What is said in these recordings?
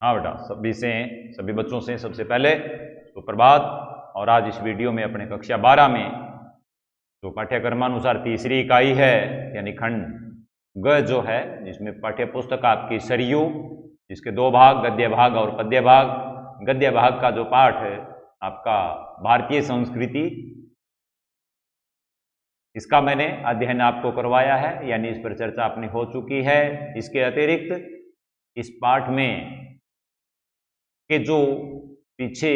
हाँ बेटा, सभी बच्चों से सबसे पहले सुप्रभात। और आज इस वीडियो में अपने कक्षा 12 में जो पाठ्यक्रमानुसार तीसरी इकाई है यानी खंड ग जो है, जिसमें पाठ्य पुस्तक आपकी सरयू, जिसके दो भाग गद्य भाग और पद्य भाग। गद्य भाग का जो पाठ है आपका भारतीय संस्कृति, इसका मैंने अध्ययन आपको करवाया है, यानी इस पर चर्चा अपनी हो चुकी है। इसके अतिरिक्त इस पाठ में के जो पीछे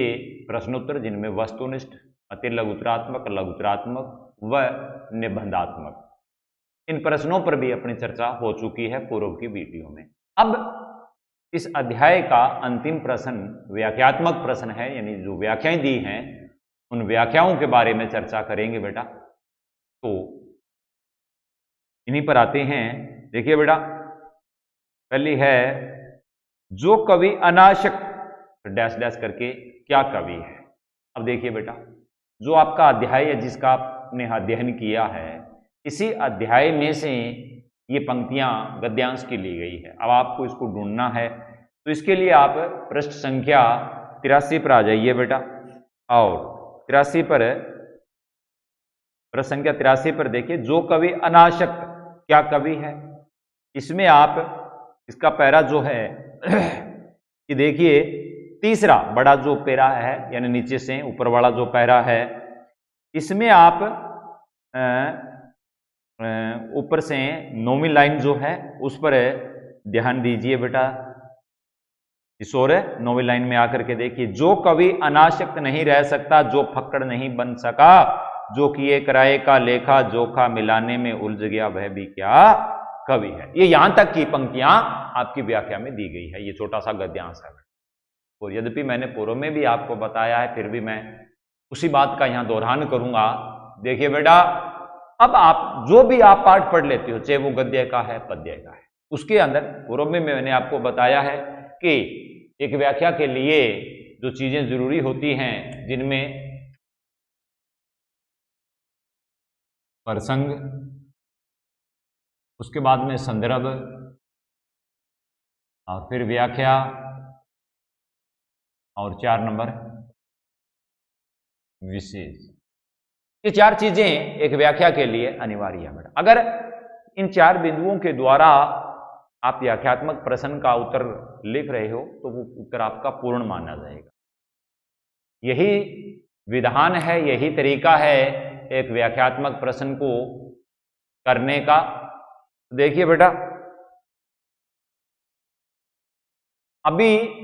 प्रश्नोत्तर, जिनमें वस्तुनिष्ठ, अति लघुतरात्मक, लघुतरात्मक व निबंधात्मक, इन प्रश्नों पर भी अपनी चर्चा हो चुकी है पूर्व की वीडियो में। अब इस अध्याय का अंतिम प्रश्न व्याख्यात्मक प्रश्न है, यानी जो व्याख्याएं दी हैं उन व्याख्याओं के बारे में चर्चा करेंगे बेटा। तो इन्हीं पर आते हैं। देखिए बेटा, पहली है जो कवि अनाशक्त डैश डैश करके क्या कवि है। अब देखिए बेटा, जो आपका अध्याय है जिसका आपने अध्ययन किया है, इसी अध्याय में से ये पंक्तियां गद्यांश की ली गई है। अब आपको इसको ढूंढना है, तो इसके लिए आप पृष्ठ संख्या 83 पर आ जाइए बेटा। और 83 पर, पृष्ठ संख्या 83 पर देखिए, जो कवि अनाशक्त क्या कवि है। इसमें आप इसका पैरा जो है कि देखिए, तीसरा बड़ा जो पैरा है, यानी नीचे से ऊपर वाला जो पैरा है, इसमें आप ऊपर से नौवीं लाइन जो है उस पर ध्यान दीजिए बेटा। इस ओर नौवीं लाइन में आकर के देखिए, जो कवि अनाशक्त नहीं रह सकता, जो फक्कड़ नहीं बन सका, जो किए कराए का लेखा जोखा मिलाने में उलझ गया, वह भी क्या कवि है। ये यहां तक की पंक्तियां आपकी व्याख्या में दी गई है। ये छोटा सा गद्यांश है। और यद्यपि मैंने पूर्व में भी आपको बताया है, फिर भी मैं उसी बात का यहां दोहरान करूंगा। देखिए बेटा, अब आप जो भी आप पाठ पढ़ लेते हो, चाहे वो गद्य का है पद्य का है, उसके अंदर पूर्व में मैंने आपको बताया है कि एक व्याख्या के लिए जो चीजें जरूरी होती हैं, जिनमें प्रसंग, उसके बाद में संदर्भ, और फिर व्याख्या, और 4 नंबर विशेष। ये 4 चीजें एक व्याख्या के लिए अनिवार्य है बेटा। अगर इन 4 बिंदुओं के द्वारा आप व्याख्यात्मक प्रश्न का उत्तर लिख रहे हो, तो वो उत्तर आपका पूर्ण माना जाएगा। यही विधान है, यही तरीका है एक व्याख्यात्मक प्रश्न को करने का। देखिए बेटा, अभी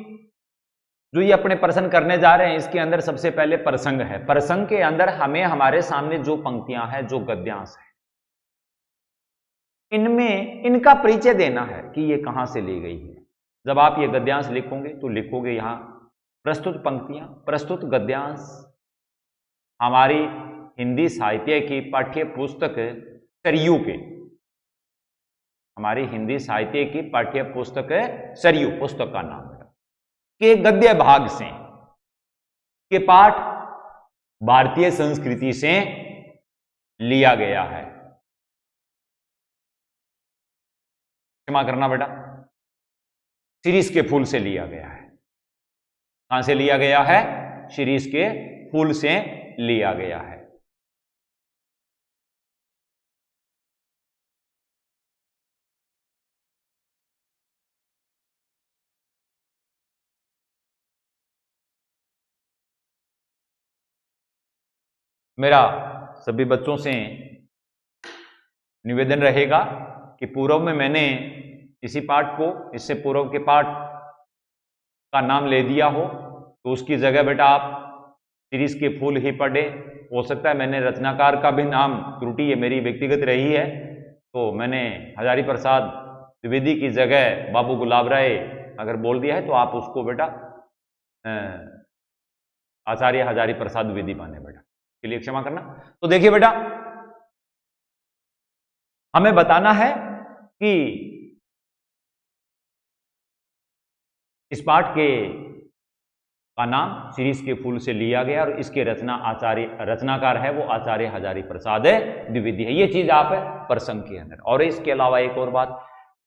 जो ये अपने प्रश्न करने जा रहे हैं, इसके अंदर सबसे पहले प्रसंग है। प्रसंग के अंदर हमें हमारे सामने जो पंक्तियां हैं, जो गद्यांश है, इनमें इनका परिचय देना है कि ये कहां से ली गई है। जब आप ये गद्यांश लिखोगे तो लिखोगे यहां प्रस्तुत पंक्तियां, प्रस्तुत गद्यांश हमारी हिंदी साहित्य की पाठ्य पुस्तक सरयू के, हमारी हिंदी साहित्य की पाठ्य पुस्तक सरयू, पुस्तक का नाम है, के गद्य भाग से के पाठ भारतीय संस्कृति से लिया गया है। क्षमा करना बेटा, शिरीष के फूल से लिया गया है। कहां से लिया गया है? शिरीष के फूल से लिया गया है। मेरा सभी बच्चों से निवेदन रहेगा कि पूर्व में मैंने इसी पाठ को, इससे पूर्व के पाठ का नाम ले दिया हो, तो उसकी जगह बेटा आप शिरीष के फूल ही पढ़े। हो सकता है मैंने रचनाकार का भी नाम, त्रुटि ये मेरी व्यक्तिगत रही है, तो मैंने हजारी प्रसाद द्विवेदी की जगह बाबू गुलाब राय अगर बोल दिया है, तो आप उसको बेटा आचार्य हजारी प्रसाद द्विवेदी माने बेटा, के लिए क्षमा करना। तो देखिए बेटा, हमें बताना है कि इस पाठ के का नाम शिरीष के फूल से लिया गया और इसके रचनाकार है वो आचार्य हजारी प्रसाद द्विवेदी है। ये चीज आप प्रसंग के अंदर। और इसके अलावा एक और बात,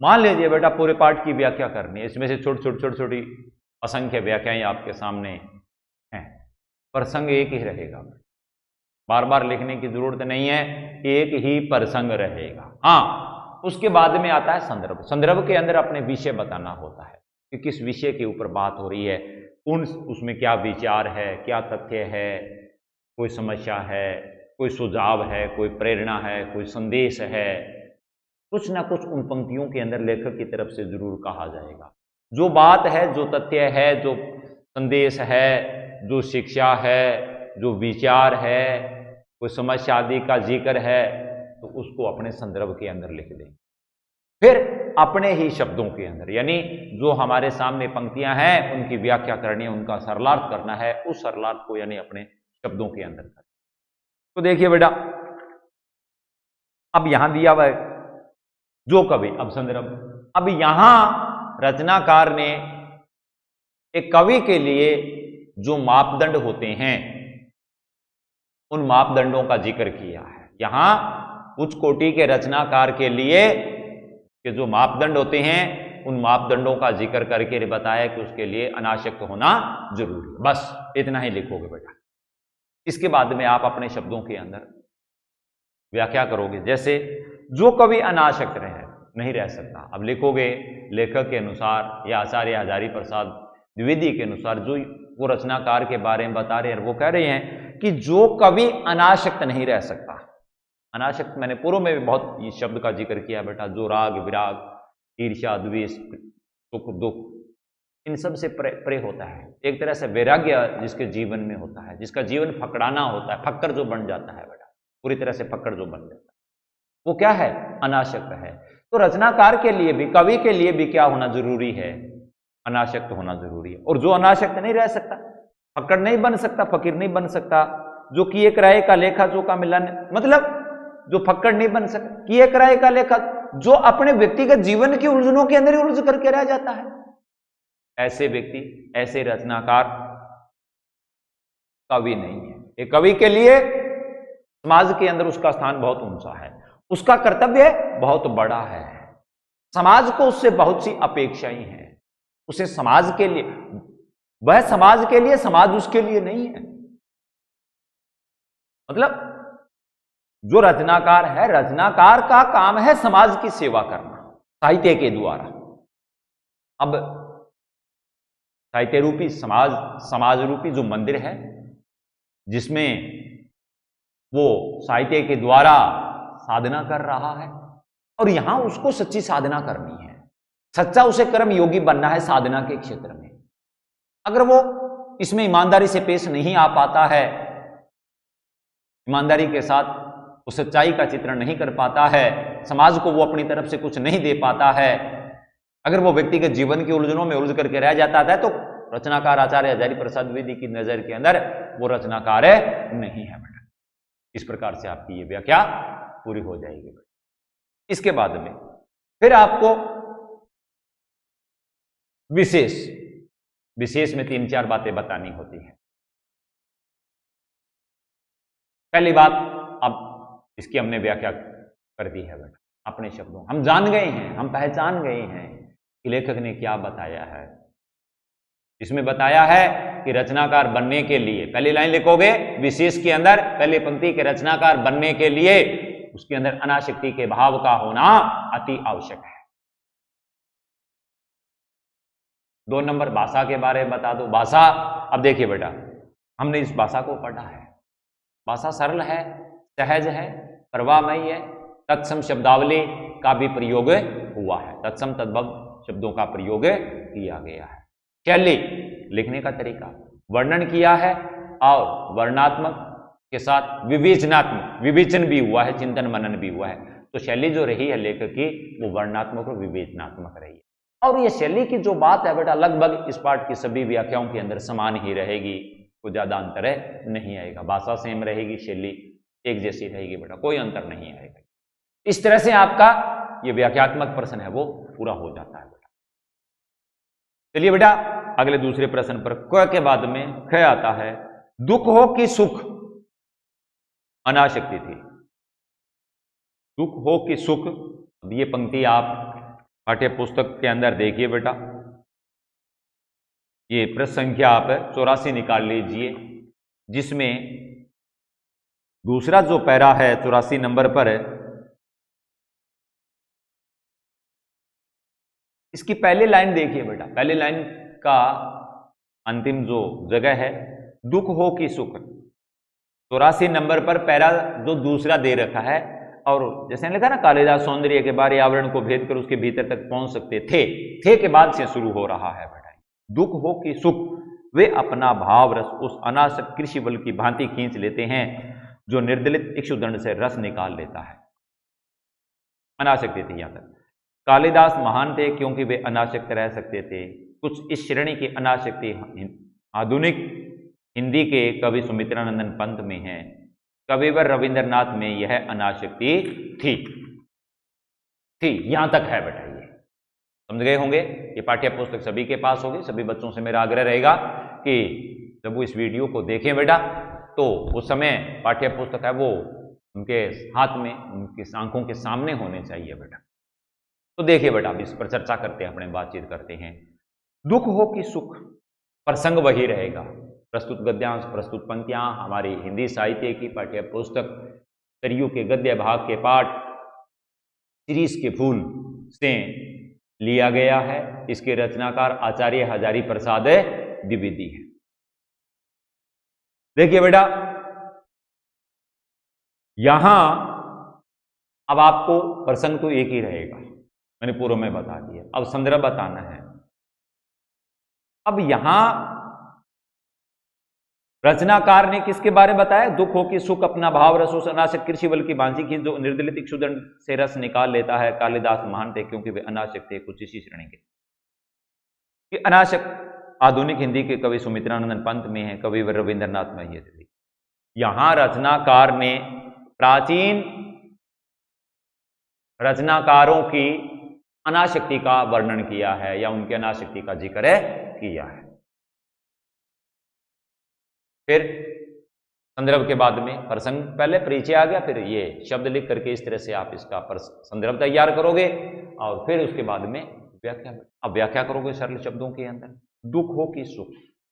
मान लीजिए बेटा पूरे पाठ की व्याख्या करनी है, इसमें से छोटी असंख्य व्याख्याएं आपके सामने हैं, प्रसंग एक ही रहेगा, बार बार लिखने की जरूरत नहीं है, एक ही प्रसंग रहेगा। हाँ, उसके बाद में आता है संदर्भ। संदर्भ के अंदर अपने विषय बताना होता है कि किस विषय के ऊपर बात हो रही है, उसमें क्या विचार है, क्या तथ्य है, कोई समस्या है, कोई सुझाव है, कोई प्रेरणा है, कोई संदेश है, कुछ ना कुछ उन पंक्तियों के अंदर लेखक की तरफ से जरूर कहा जाएगा। जो बात है, जो तथ्य है, जो संदेश है, जो शिक्षा है, जो विचार है, कोई समस्या आदि का जिक्र है, तो उसको अपने संदर्भ के अंदर लिख दें। फिर अपने ही शब्दों के अंदर, यानी जो हमारे सामने पंक्तियां हैं उनकी व्याख्या करनी है, उनका सरलार्थ करना है, उस सरलार्थ को यानी अपने शब्दों के अंदर करें। तो देखिए बेटा, अब यहां दिया हुआ है जो कवि, अब संदर्भ। अब यहां रचनाकार ने एक कवि के लिए जो मापदंड होते हैं उन मापदंडों का जिक्र किया है। यहां उच्च कोटि के रचनाकार के लिए के जो मापदंड होते हैं उन मापदंडों का जिक्र करके बताया कि उसके लिए अनासक्त होना जरूरी है। बस इतना ही लिखोगे बेटा। इसके बाद में आप अपने शब्दों के अंदर व्याख्या करोगे, जैसे जो कवि अनासक्त नहीं रह सकता। अब लिखोगे लेखक के अनुसार या आचार्य हजारी प्रसाद द्विवेदी के अनुसार जो वो रचनाकार के बारे में बता रहे हैं, वो कह रहे हैं कि जो कवि अनासक्त नहीं रह सकता। अनासक्त मैंने पूर्व में भी बहुत इस शब्द का जिक्र किया बेटा, जो राग विराग, ईर्ष्या, द्वेष, सुख दुख, इन सब से प्रे होता है। एक तरह से वैराग्य जिसके जीवन में होता है, जिसका जीवन फकड़ाना होता है, फक्कर जो बन जाता है बेटा, पूरी तरह से फक्कर जो बन जाता है, वो क्या है? अनासक्त है। तो रचनाकार के लिए भी, कवि के लिए भी क्या होना जरूरी है? अनासक्त होना जरूरी है। और जो अनासक्त नहीं रह सकता, फक्कड़ नहीं बन सकता, फकीर नहीं बन सकता, जो किए कराए का लेखा जो का मिलन, मतलब जो फक्कड़ नहीं बन सकता, किए कराए का लेखा, जो अपने व्यक्तिगत जीवन की उलझनों के अंदर ही उलझ करके रह जाता है, ऐसे व्यक्ति, ऐसे रचनाकार कवि नहीं है। एक कवि के लिए समाज के अंदर उसका स्थान बहुत ऊंचा है, उसका कर्तव्य बहुत बड़ा है, समाज को उससे बहुत सी अपेक्षाएं हैं, उसे समाज के लिए, वह समाज के लिए, समाज उसके लिए नहीं है। मतलब जो रचनाकार है, रचनाकार का काम है समाज की सेवा करना साहित्य के द्वारा। अब साहित्य रूपी समाज रूपी जो मंदिर है, जिसमें वो साहित्य के द्वारा साधना कर रहा है, और यहां उसको सच्ची साधना करनी है, सच्चा उसे कर्म योगी बनना है साधना के क्षेत्र में। अगर वो इसमें ईमानदारी से पेश नहीं आ पाता है, ईमानदारी के साथ वो सच्चाई का चित्रण नहीं कर पाता है, समाज को वो अपनी तरफ से कुछ नहीं दे पाता है, अगर वो व्यक्तिगत जीवन की उलझनों में उलझ करके रह जाता है, तो रचनाकार आचार्य हजारी प्रसाद द्विवेदी की नजर के अंदर वो रचनाकार नहीं है बेटा। इस प्रकार से आपकी ये व्याख्या पूरी हो जाएगी बेटा। इसके बाद में फिर आपको विशेष में 3-4 बातें बतानी होती है। पहली बात, अब इसकी हमने व्याख्या कर दी है बेटा अपने शब्दों, हम जान गए हैं, हम पहचान गए हैं कि लेखक ने क्या बताया है। इसमें बताया है कि रचनाकार बनने के लिए, पहली लाइन लिखोगे विशेष के अंदर पहली पंक्ति के रचनाकार बनने के लिए उसके अंदर अनासक्ति के भाव का होना अति आवश्यक है। 2 नंबर भाषा के बारे में बता दो। भाषा, अब देखिए बेटा, हमने इस भाषा को पढ़ा है, भाषा सरल है, सहज है, प्रवाहमयी है, तत्सम शब्दावली का भी प्रयोग हुआ है, तत्सम तद्भव शब्दों का प्रयोग किया गया है। शैली, लिखने का तरीका वर्णन किया है, और वर्णात्मक के साथ विवेचन भी हुआ है, चिंतन मनन भी हुआ है। तो शैली जो रही है लेखक की, वो वर्णात्मक और विवेचनात्मक रही है। और ये शैली की जो बात है बेटा, लगभग इस पाठ की सभी व्याख्याओं के अंदर समान ही रहेगी, कोई ज्यादा अंतर नहीं आएगा। भाषा सेम रहेगी, शैली एक जैसी रहेगी बेटा, कोई अंतर नहीं आएगा। इस तरह से आपका ये व्याख्यात्मक प्रश्न है वो पूरा हो जाता है बेटा। चलिए बेटा, अगले दूसरे प्रश्न पर क के बाद में ख आता है। दुख हो कि सुख, अनासक्ति थी। दुख हो कि सुख, अब ये पंक्ति आप पाठ्य पुस्तक के अंदर देखिए बेटा, ये प्रश्न संख्या आप 84 निकाल लीजिए, जिसमें दूसरा जो पैरा है 84 नंबर पर, इसकी पहली लाइन देखिए बेटा। पहली लाइन का अंतिम जो जगह है, दुख हो कि सुख, 84 नंबर पर पैरा जो दूसरा दे रखा है, और जैसे लिखा ना, कालिदास सौंदर्य के बारे आवरण को भेद कर उसके भीतर तक पहुंच सकते थे के बाद से शुरू हो रहा है बेटा। दुख हो कि सुख, वे अपना भाव रस उस अनासक्त कृषि बल की भांति खींच लेते हैं, जो निर्दलित इक्षुदंड से रस निकाल लेता है। अनासक्ति थी यहां तक। कालिदास महान थे क्योंकि वे अनासक्त रह सकते थे। कुछ इस श्रेणी की अनासक्ति आधुनिक हिंदी के कवि सुमित्रानंदन पंत में है। कविवर रविंद्रनाथ में यह अनासक्ति थी। यहां तक है बेटा, ये समझ गए होंगे। ये पाठ्य पुस्तक सभी के पास होगी। सभी बच्चों से मेरा आग्रह रहेगा कि जब वो इस वीडियो को देखें बेटा, तो उस समय पाठ्य पुस्तक है वो उनके हाथ में, उनकी आंखों के सामने होने चाहिए बेटा। तो देखिए बेटा, अब इस पर चर्चा करते हैं, अपने बातचीत करते हैं। दुख हो कि सुख, प्रसंग वही रहेगा। प्रस्तुत गद्यांश, प्रस्तुत पंक्तियां हमारी हिंदी साहित्य की पाठ्य पुस्तक सरयू के गद्य भाग के पाठ शिरीष के फूल से लिया गया है। इसके रचनाकार आचार्य हजारी प्रसाद द्विवेदी है। देखिए बेटा, यहां अब आपको प्रसंग तो एक ही रहेगा, मैंने पूर्व में बता दिया। अब संदर्भ बताना है। अब यहां रचनाकार ने किसके बारे में बताया? दुख हो कि सुख, अपना भाव रस उस अनासक्त कृषि बल की भांति खींच जो निर्दलित इक्षुदंड से रस निकाल लेता है। कालिदास महान थे क्योंकि वे अनासक्त थे। कुछ इसी श्रेणी के अनासक्त आधुनिक हिंदी के कवि सुमित्रानंदन पंत में है, कवि रविंद्रनाथ में ये थे। यहां रचनाकार ने प्राचीन रचनाकारों की अनासक्ति का वर्णन किया है, या उनकी अनासक्ति का जिक्र किया है। फिर संदर्भ के बाद में प्रसंग, पहले परिचय आ गया, फिर ये शब्द लिख करके इस तरह से आप इसका संदर्भ तैयार करोगे, और फिर उसके बाद में व्याख्या। अब व्याख्या करोगे सरल शब्दों के अंदर। दुख हो कि सुख,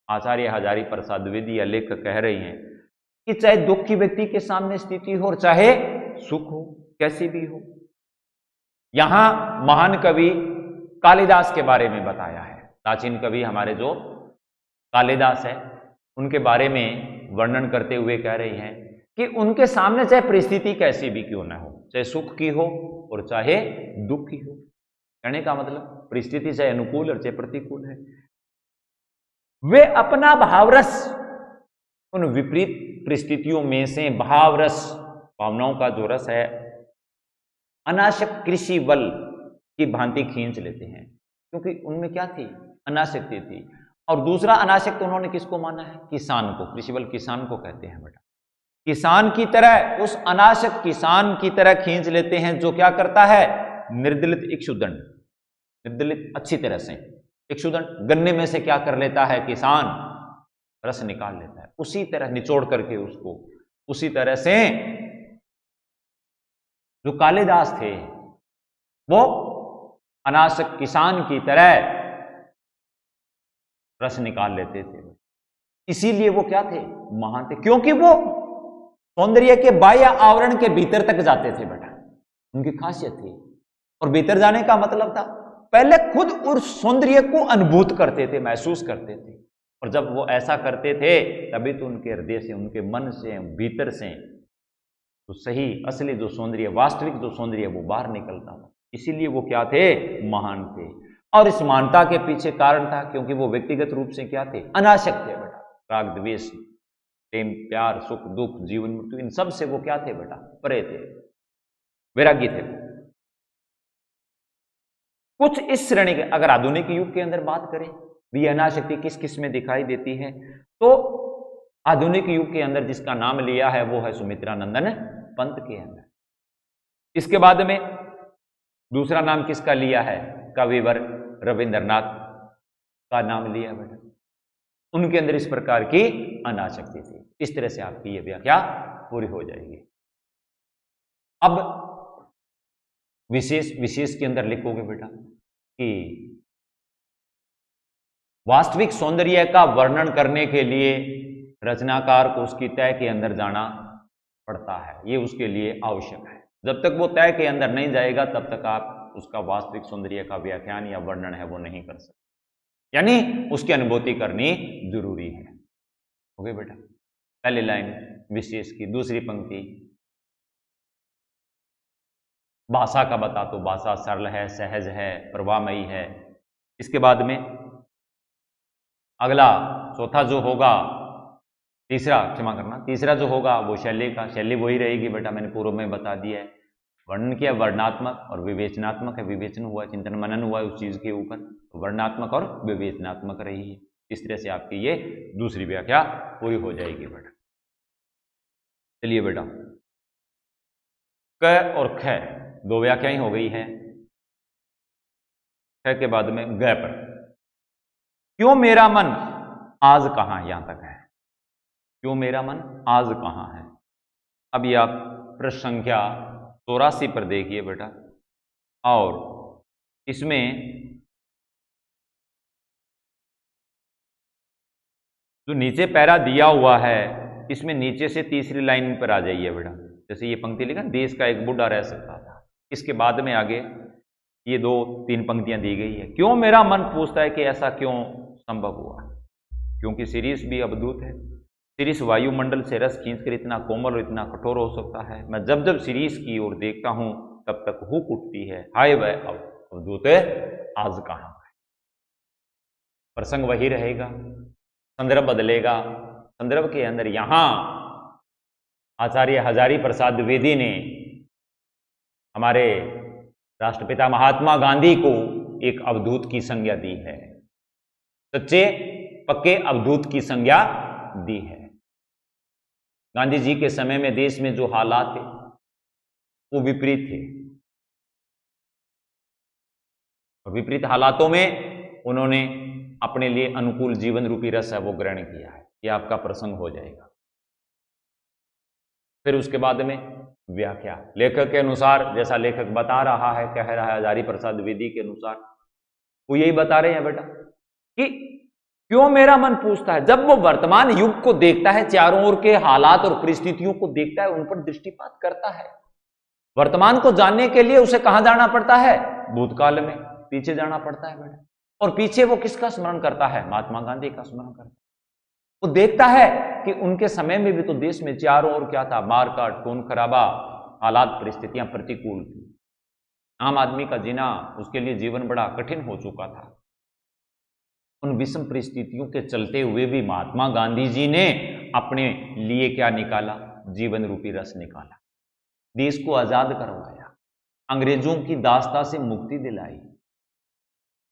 आचार्य हजारी प्रसाद द्विवेदी या लेखक कह रहे हैं कि चाहे दुख की व्यक्ति के सामने स्थिति हो और चाहे सुख हो, कैसी भी हो। यहां महान कवि कालिदास के बारे में बताया है। प्राचीन कवि हमारे जो कालिदास है, उनके बारे में वर्णन करते हुए कह रहे हैं कि उनके सामने चाहे परिस्थिति कैसी भी क्यों ना हो, चाहे सुख की हो और चाहे दुख की हो। कहने का मतलब परिस्थिति चाहे अनुकूल और चाहे प्रतिकूल है, वे अपना भावरस उन विपरीत परिस्थितियों में से भावरस, भावनाओं का जो रस है, अनासक्त कृषि बल की भांति खींच लेते हैं। क्योंकि उनमें क्या थी? अनासक्ति थी। और दूसरा अनासक्त उन्होंने किसको माना है? किसान को। कृषि बल किसान को कहते हैं बेटा। किसान की तरह, उस अनासक्त किसान की तरह खींच लेते हैं, जो क्या करता है? निर्दलित इक्षुदंड, निर्दलित अच्छी तरह से इक्षुदंड, गन्ने में से क्या कर लेता है किसान? रस निकाल लेता है। उसी तरह निचोड़ करके उसको, उसी तरह से जो कालिदास थे वो अनासक्त किसान की तरह रस निकाल लेते थे। इसीलिए वो क्या थे? महान थे, क्योंकि वो सौंदर्य के बाह्य आवरण के भीतर तक जाते थे बेटा। उनकी खासियत थी। और भीतर जाने का मतलब था पहले खुद उस सौंदर्य को अनुभूत करते थे, महसूस करते थे। और जब वो ऐसा करते थे तभी तो उनके हृदय से, उनके मन से, भीतर से तो सही असली जो सौंदर्य, वास्तविक जो सौंदर्य वो बाहर निकलता था। इसीलिए वो क्या थे? महान थे। और इस महानता के पीछे कारण था क्योंकि वो व्यक्तिगत रूप से क्या थे? अनासक्त थे बेटा। राग द्वेष, प्रेम प्यार, सुख दुख, जीवन मृत्यु, इन सब से वो क्या थे बेटा? परे थे, वैरागी थे। कुछ इस श्रेणी के, अगर आधुनिक युग के अंदर बात करें भी अनासक्ति किस किस में दिखाई देती है, तो आधुनिक युग के अंदर जिसका नाम लिया है वो है सुमित्रानंदन पंत के अंदर। इसके बाद में दूसरा नाम किसका लिया है? कविवर रविंद्रनाथ का नाम लिया बेटा। उनके अंदर इस प्रकार की अनासक्ति थी। इस तरह से आपकी यह व्याख्या पूरी हो जाएगी। अब विशेष के अंदर लिखोगे बेटा कि वास्तविक सौंदर्य का वर्णन करने के लिए रचनाकार को उसकी तय के अंदर जाना पड़ता है, ये उसके लिए आवश्यक है। जब तक वो तय के अंदर नहीं जाएगा तब तक आप उसका वास्तविक सौंदर्य का व्याख्यान या वर्णन है वो नहीं कर सकते, यानी उसकी अनुभूति करनी जरूरी है। हो गई बेटा पहली लाइन विशेष की। दूसरी पंक्ति भाषा का बता, तो भाषा सरल है, सहज है, प्रवाहमयी है। इसके बाद में अगला चौथा जो होगा, तीसरा जो होगा वो शैली का, शैली वही रहेगी बेटा, मैंने पूर्व में बता दिया है। वर्णन किया वर्णनात्मक और विवेचनात्मक है, विवेचन हुआ, चिंतन मनन हुआ उस चीज के ऊपर, तो वर्णनात्मक और विवेचनात्मक रही है। इस तरह से आपकी ये दूसरी व्याख्या पूरी हो जाएगी बेटा। चलिए बेटा क और ख दो व्याख्याएं हो गई है। ख के बाद में ग पर, क्यों मेरा मन आज कहां, यहां तक है। क्यों मेरा मन आज कहां है। अब ये आप प्रश्न संख्या 84 पर देखिए बेटा, और इसमें जो नीचे पैरा दिया हुआ है इसमें नीचे से तीसरी लाइन पर आ जाइए बेटा। जैसे ये पंक्ति लिखा, देश का एक बूढ़ा रह सकता था, इसके बाद में आगे ये 2-3 पंक्तियां दी गई है। क्यों मेरा मन पूछता है कि ऐसा क्यों संभव हुआ, क्योंकि सीरीज भी अवधूत है। सीरीज वायुमंडल से रस खींचकर इतना कोमल और इतना कठोर हो सकता है। मैं जब जब सीरीज की ओर देखता हूं तब तक हुक उठती है, हाय वह अवधूत है आज कहां है। प्रसंग वही रहेगा, संदर्भ बदलेगा। संदर्भ के अंदर यहां आचार्य हजारी प्रसाद द्विवेदी ने हमारे राष्ट्रपिता महात्मा गांधी को एक अवधूत की संज्ञा दी है, सच्चे पक्के अवधूत की संज्ञा दी है। गांधी जी के समय में देश में जो हालात थे वो विपरीत थे, और विपरीत हालातों में उन्होंने अपने लिए अनुकूल जीवन रूपी रस है वो ग्रहण किया है। ये आपका प्रसंग हो जाएगा। फिर उसके बाद में व्याख्या लेखक के अनुसार, जैसा लेखक बता रहा है, कह रहा है हजारी प्रसाद द्विवेदी के अनुसार, वो यही बता रहे हैं बेटा कि क्यों मेरा मन पूछता है। जब वो वर्तमान युग को देखता है, चारों ओर के हालात और परिस्थितियों को देखता है, उन पर दृष्टिपात करता है। वर्तमान को जानने के लिए उसे कहां जाना पड़ता है, भूतकाल में पीछे जाना पड़ता है बेटा। और पीछे वो किसका स्मरण करता है, महात्मा गांधी का स्मरण करता है। वो देखता है कि उनके समय में भी तो देश में चारों ओर क्या था, मारकाट, खून खराबा, हालात परिस्थितियां प्रतिकूल थी। आम आदमी का जीना, उसके लिए जीवन बड़ा कठिन हो चुका था। उन विषम परिस्थितियों के चलते हुए भी महात्मा गांधी जी ने अपने लिए क्या निकाला, जीवन रूपी रस निकाला, देश को आजाद करवाया, अंग्रेजों की दास्ता से मुक्ति दिलाई,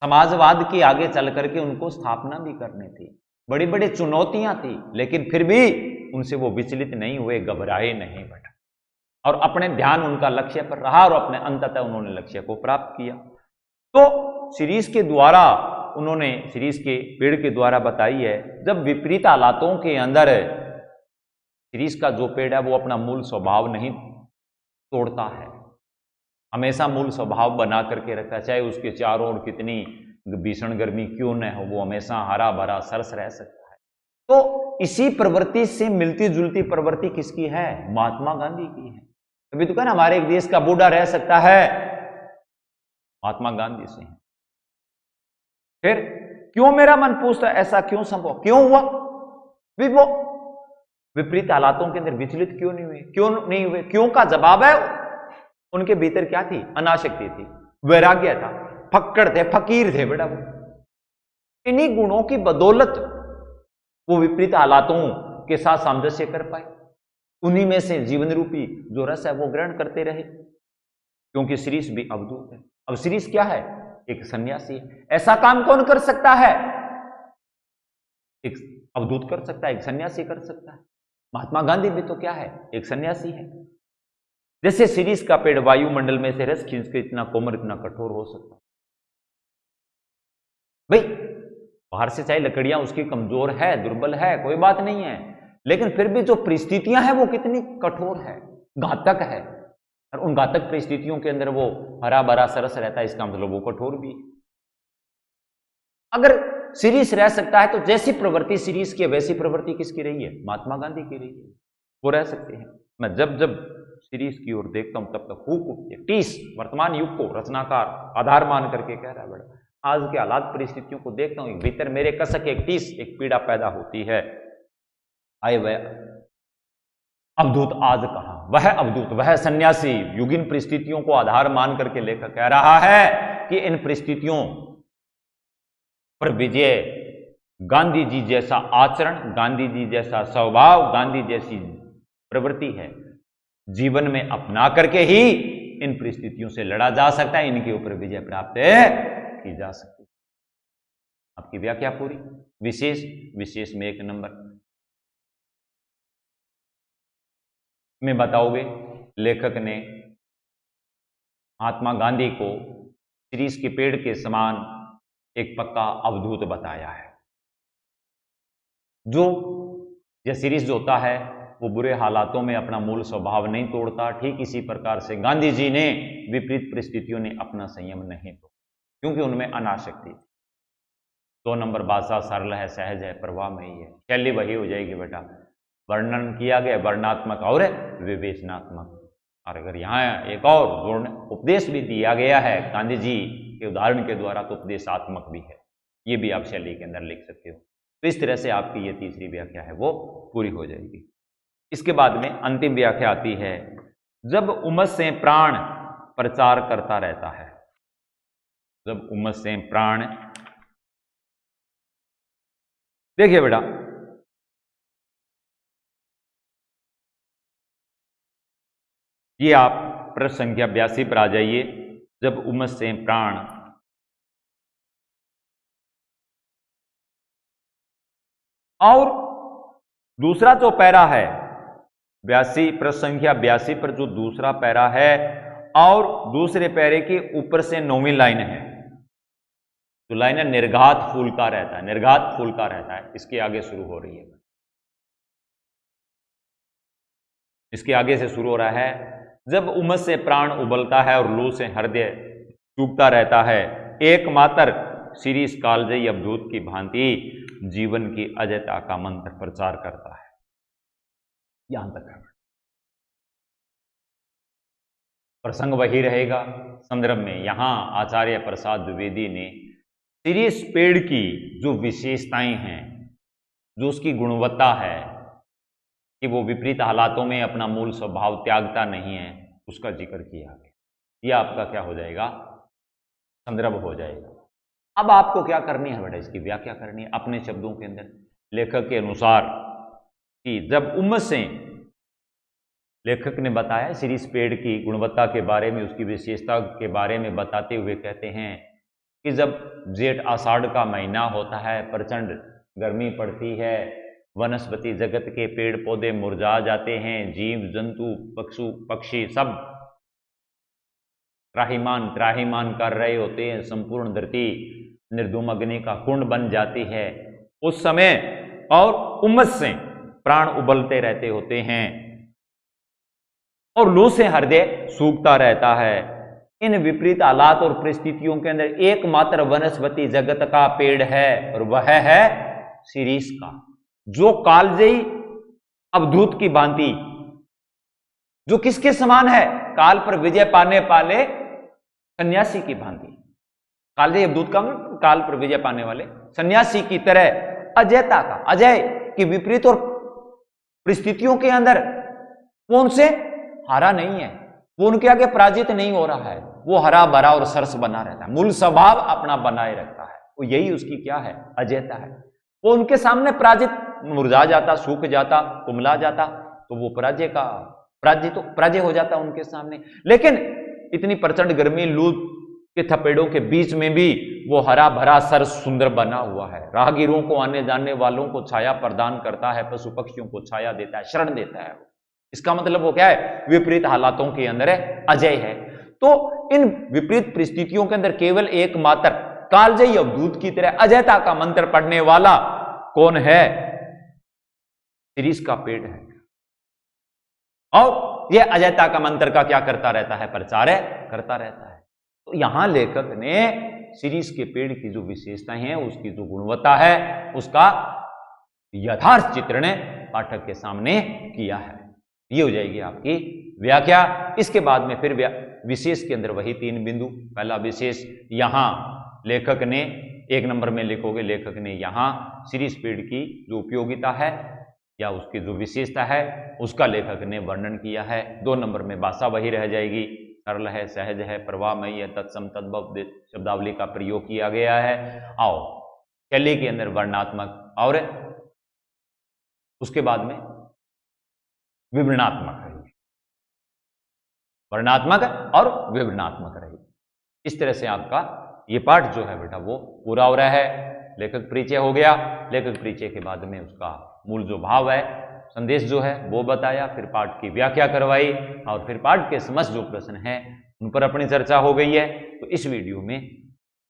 समाजवाद की आगे चल करके उनको स्थापना भी करनी थी। बड़ी बड़ी चुनौतियां थी, लेकिन फिर भी उनसे वो विचलित नहीं हुए, घबराए नहीं बेटा, और अपने ध्यान उनका लक्ष्य पर रहा, और अपने अंततः उन्होंने लक्ष्य को प्राप्त किया। तो सीरीज के द्वारा उन्होंने, सीरीज के पेड़ के द्वारा बताई है, जब विपरीत हालातों के अंदर सीरीज का जो पेड़ है वो अपना मूल स्वभाव नहीं तोड़ता है, हमेशा मूल स्वभाव बना करके रखता है। चाहे उसके चारों ओर कितनी भीषण गर्मी क्यों न हो, वो हमेशा हरा भरा सरस रह सकता है। तो इसी प्रवृत्ति से मिलती जुलती प्रवृत्ति किसकी है, महात्मा गांधी की है। अभी तो कहना हमारे एक देश का बूढ़ा रह सकता है, महात्मा गांधी से है। फिर क्यों मेरा मन पूछता है ऐसा क्यों संभव, क्यों हुआ, वो विपरीत हालातों के अंदर विचलित क्यों नहीं हुए, क्यों नहीं हुए। क्यों का जवाब है, उनके भीतर क्या थी, अनासक्ति थी, वैराग्य था, फक्कड़ थे, फकीर थे बेटा। वो इन्हीं गुणों की बदौलत वो विपरीत हालातों के साथ सामंजस्य कर पाए, उन्हीं में से जीवन रूपी जो रस है वो ग्रहण करते रहे। क्योंकि सीरीज भी अवधूत है। अब सीरीज क्या है, एक सन्यासी है। ऐसा काम कौन कर सकता है, एक अवधूत कर सकता है, एक सन्यासी कर सकता है। महात्मा गांधी भी तो क्या है, एक सन्यासी है। जैसे सीरीज का पेड़ वायुमंडल में से रस खींच के इतना कोमल, इतना कठोर हो सकता है भाई। बाहर से चाहे लकड़ियां उसकी कमजोर है, दुर्बल है, कोई बात नहीं है, लेकिन फिर भी जो परिस्थितियां हैं वो कितनी कठोर है, घातक है, और उन घातक परिस्थितियों के अंदर वो हरा भरा सरस रहता है, इसका मतलब वो कठोर भी है। अगर सीरीज रह सकता है तो जैसी प्रवृत्ति सीरीज की है वैसी प्रवृत्ति किसकी रही है? महात्मा गांधी की रही है, वो रह सकते हैं। मैं जब जब सीरीज की ओर देखता हूं तब तक हुक टीस वर्तमान युग को रचनाकार आधार मान करके कह रहा है बड़ा, आज के हालात परिस्थितियों को देखता हूं, भीतर मेरे कसक एक टीस एक पीड़ा पैदा होती है। आए वह अवधूत आज कहां, वह अवधूत वह सन्यासी युगीन परिस्थितियों को आधार मान करके लेकर कह रहा है कि इन परिस्थितियों पर विजय गांधी जी जैसा आचरण, गांधी जी जैसा स्वभाव, गांधी जैसी प्रवृत्ति है जीवन में अपना करके ही इन परिस्थितियों से लड़ा जा सकता है, इनके ऊपर विजय प्राप्त की जा सकती है। आपकी व्याख्या पूरी, विशेष विशेष में 1 नंबर में बताओगे लेखक ने महात्मा गांधी को सीरीज के पेड़ के समान एक पक्का अवधूत बताया है। जो यह सीरीज जो होता है वो बुरे हालातों में अपना मूल स्वभाव नहीं तोड़ता, ठीक इसी प्रकार से गांधी जी ने विपरीत परिस्थितियों ने अपना संयम नहीं तोड़ा क्योंकि उनमें अनासक्ति थी। 2 नंबर भाषा सरल है, सहज है, प्रवाहमयी है, शैली वही हो जाएगी बेटा, वर्णन किया गया वर्णनात्मक और विवेचनात्मक। और अगर यहाँ एक और जोड़ने उपदेश भी दिया गया है गांधी जी के उदाहरण के द्वारा तो उपदेशात्मक भी है, ये भी आप शैली के अंदर लिख सकते हो। तो इस तरह से आपकी ये तीसरी व्याख्या है वो पूरी हो जाएगी। इसके बाद में अंतिम व्याख्या आती है, जब उमस से प्राण प्रचार करता रहता है। जब उमस से प्राण, देखिए बेटा ये आप प्रश्न संख्या 82 पर आ जाइए। जब उमस से प्राण, और दूसरा जो पैरा है 82 प्रश्न संख्या 82 पर जो दूसरा पैरा है और दूसरे पैरे के ऊपर से 9वीं लाइन है, जो लाइन है निर्घात फूल का रहता है, निर्घात फूल का रहता है, इसके आगे शुरू हो रही है, इसके आगे से शुरू हो रहा है। जब उमस से प्राण उबलता है और लू से हृदय चूकता रहता है, एकमात्र सीरीज कालजयी अवधूत की भांति जीवन की अजयता का मंत्र प्रचार करता है। यहां तक है, प्रसंग वही रहेगा। संदर्भ में यहां आचार्य प्रसाद द्विवेदी ने सीरीज पेड़ की जो विशेषताएं हैं, जो उसकी गुणवत्ता है कि वो विपरीत हालातों में अपना मूल स्वभाव त्यागता नहीं है, उसका जिक्र किया है। यह आपका क्या हो जाएगा? संदर्भ हो जाएगा। अब आपको क्या करनी है बेटा? इसकी व्याख्या करनी है अपने शब्दों के अंदर लेखक के अनुसार कि जब उमस से, लेखक ने बताया सीरीज पेड़ की गुणवत्ता के बारे में, उसकी विशेषता के बारे में बताते हुए कहते हैं कि जब जेठ आषाढ़ का महीना होता है, प्रचंड गर्मी पड़ती है, वनस्पति जगत के पेड़ पौधे मुरझा जाते हैं, जीव जंतु पक्षी सब त्राहिमाम कर रहे होते हैं, संपूर्ण धरती निर्धूम अग्नि का कुंड बन जाती है उस समय, और उमस से प्राण उबलते रहते होते हैं और लू से हृदय सूखता रहता है। इन विपरीत हालात और परिस्थितियों के अंदर एकमात्र वनस्पति जगत का पेड़ है और वह है सीरीज का, जो कालजयी अवधूत की भांति, जो किसके समान है? काल पर विजय पाने वाले सन्यासी की भांति। कालजयी अवधूत का काल पर विजय पाने वाले सन्यासी की तरह अजयता का, अजय की विपरीत और परिस्थितियों के अंदर वो उनसे हारा नहीं है, वो उनके आगे पराजित नहीं हो रहा है, वो हरा भरा और सरस बना रहता है, मूल स्वभाव अपना बनाए रखता है। वो यही उसकी क्या है? अजयता है। वो उनके सामने पराजित, मुरझा जाता, सूख जाता, कुमला जाता, तो वो पराजय हो जाता उनके सामने। लेकिन इतनी प्रचंड गर्मी, लू के थपेड़ों के बीच में भी वो हरा भरा सर सुंदर बना हुआ है, राहगीरों को, आने जाने वालों को छाया प्रदान करता है, पशु पक्षियों को छाया देता है, शरण देता है। इसका मतलब वो क्या है? विपरीत हालातों के अंदर है, अजय है। तो इन विपरीत परिस्थितियों के अंदर केवल एकमात्र कालजयी अवधूत की तरह अजयता का मंत्र पढ़ने वाला कौन है? सीरीज का पेड़ है। और यह अजयता का मंत्र का क्या करता रहता है? प्रचार करता रहता है। तो यहां लेखक ने सीरीज के पेड़ की जो विशेषताएं हैं, उसकी जो गुणवत्ता है, उसका यथार्थ चित्रण पाठक के सामने किया है। ये हो जाएगी आपकी व्याख्या। इसके बाद में फिर विशेष के अंदर वही 3 बिंदु। पहला विशेष, यहां लेखक ने 1 नंबर में लिखोगे, लेखक ने यहां सीरीज पेड़ की जो उपयोगिता है या उसकी जो विशेषता है उसका लेखक ने वर्णन किया है। 2 नंबर में भाषा वही रह जाएगी, सरल है, सहज है, प्रवाहमयी है, तत्सम तद्भव शब्दावली का प्रयोग किया गया है। आओ शैली के अंदर वर्णात्मक और उसके बाद में विवरणात्मक रही, वर्णात्मक और विवरणात्मक रही। इस तरह से आपका ये पाठ जो है बेटा वो पूरा हो रहा है। लेखक परिचय हो गया, लेखक परिचय के बाद में उसका मूल जो भाव है, संदेश जो है वो बताया, फिर पाठ की व्याख्या करवाई और फिर पाठ के समस्त जो प्रश्न है उन पर अपनी चर्चा हो गई है। तो इस वीडियो में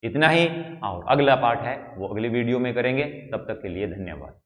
इतना ही, और अगला पाठ है वो अगली वीडियो में करेंगे। तब तक के लिए धन्यवाद।